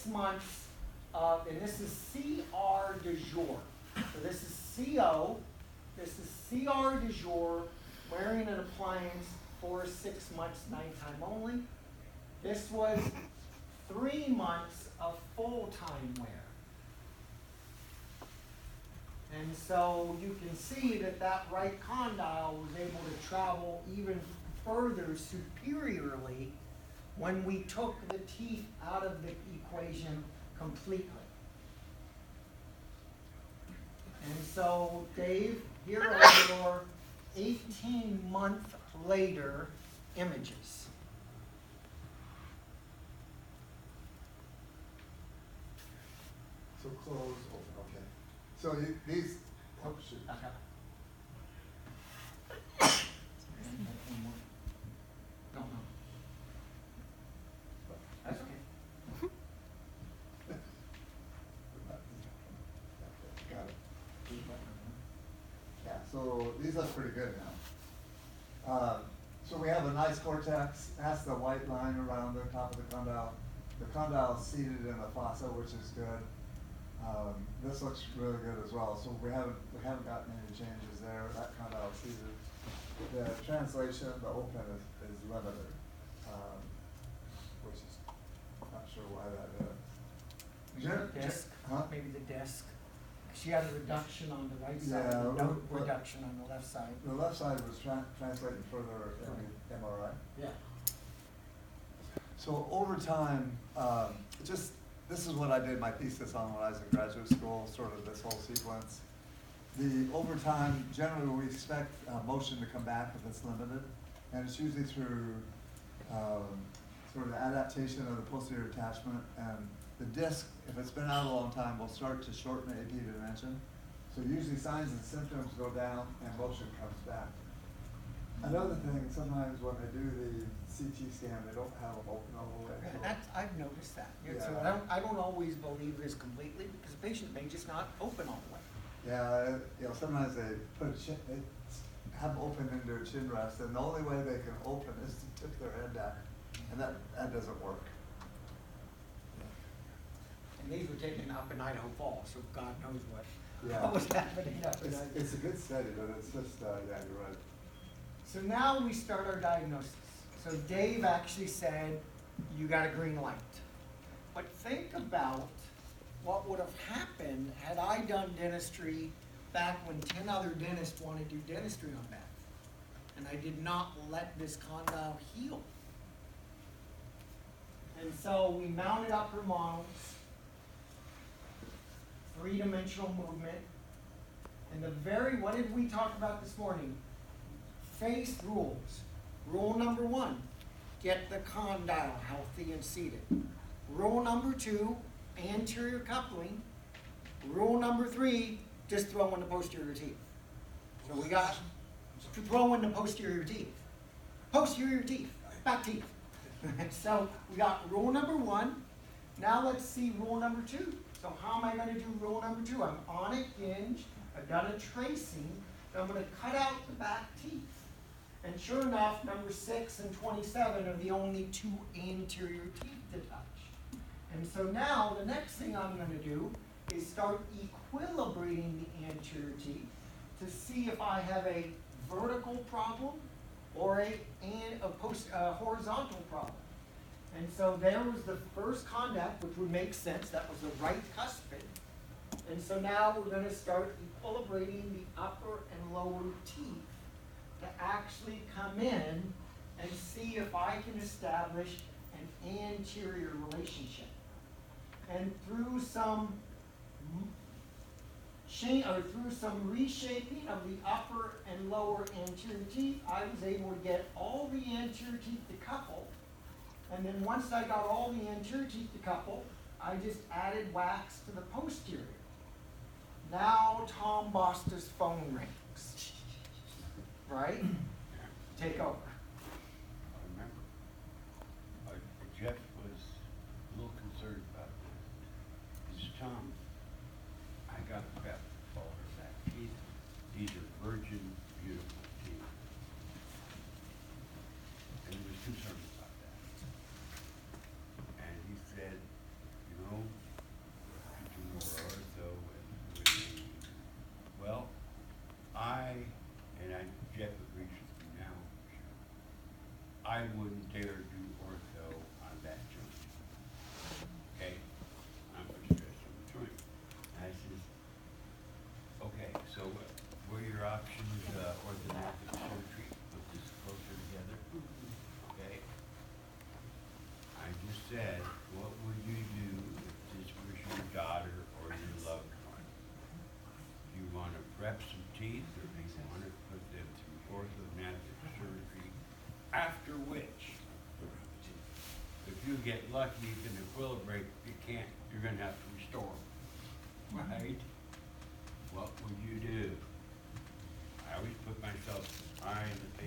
6 months of, and this is CR du jour. So this is CO, this is CR du jour, wearing an appliance for 6 months, nighttime only. This was 3 months of full-time wear. And so you can see that that right condyle was able to travel even further superiorly when we took the teeth out of the equation completely. And so, Dave, here are your 18-month later images. So close, open, okay. So these, oh shoot. Okay. No, no. That's okay. Got it. Yeah, so these look pretty good now. So we have a nice cortex, that's the white line around the top of the condyle. The condyle is seated in a fossa, which is good. This looks really good as well. So we haven't gotten any changes there. That condyle is seated. The translation, the open is limited, which is not sure why that is. Maybe the disc, Huh? maybe the disc. She had a reduction on the right side, Yeah, no well, reduction on the left side. The left side was translated further in the MRI. Yeah. So over time, this is what I did my thesis on when I was in graduate school, sort of this whole sequence. Over time, generally we expect motion to come back if it's limited, and it's usually through sort of adaptation of the posterior attachment, and the disc, if it's been out a long time, will start to shorten the AP dimension. So usually signs and symptoms go down and motion comes back. Another thing, sometimes when they do the CT scan, they don't have them open all the way. So That's, I've noticed that. Yeah, so Yeah. I don't always believe this completely, because the patient may just not open all the way. yeah, sometimes they put they have them open into their chin rest, and the only way they can open is to tip their head down, and that doesn't work. And these were taken up in Idaho Falls, so God knows Yeah. what was happening up in Idaho. It's a good study, but it's just, yeah, you're right. So now we start our diagnosis. So Dave actually said, you got a green light. But think about what would have happened had I done dentistry back when 10 other dentists wanted to do dentistry on Beth. And I did not let this condyle heal. And so we mounted upper models, 3-dimensional movement, and what did we talk about this morning? Face rules. Rule number 1, get the condyle healthy and seated. Rule number 2, anterior coupling. Rule number 3, just throw in the posterior teeth. So we got to throw in the posterior teeth. Posterior teeth, back teeth. So we got rule number 1. Now let's see rule number 2. So how am I going to do rule number 2? I'm on a hinge, I've done a tracing, and I'm going to cut out the back teeth. And sure enough, number 6 and 27 are the only 2 anterior teeth to touch. And so now the next thing I'm going to do is start equilibrating the anterior teeth to see if I have a vertical problem or a horizontal problem. And so there was the first contact, which would make sense. That was the right cuspid. And so now we're going to start equilibrating the upper and lower teeth to actually come in and see if I can establish an anterior relationship. And through some reshaping of the upper and lower anterior teeth, I was able to get all the anterior teeth to couple. And then once I got all the anterior teeth to couple, I just added wax to the posterior. Now Tom Bosta's phone rings. Right? Take over. I remember. Jeff was a little concerned about this. He said, Tom, I got Beth all her back teeth. These are virgin, beautiful teeth. And he was concerned about that. And he said, you know, I wouldn't dare do ortho on that joint. Okay? I'm gonna stress on the joint. And I says, okay, so what are your options, orthodontic surgery, put this closer together? Okay? I just said, what would you do if this was your daughter or your loved one? Do you wanna prep some teeth, or do you wanna put them through orthodontic surgery? After which, if you get lucky and the equilibrate, you can't, you're gonna have to restore them, right? What would you do? I always put myself as high in the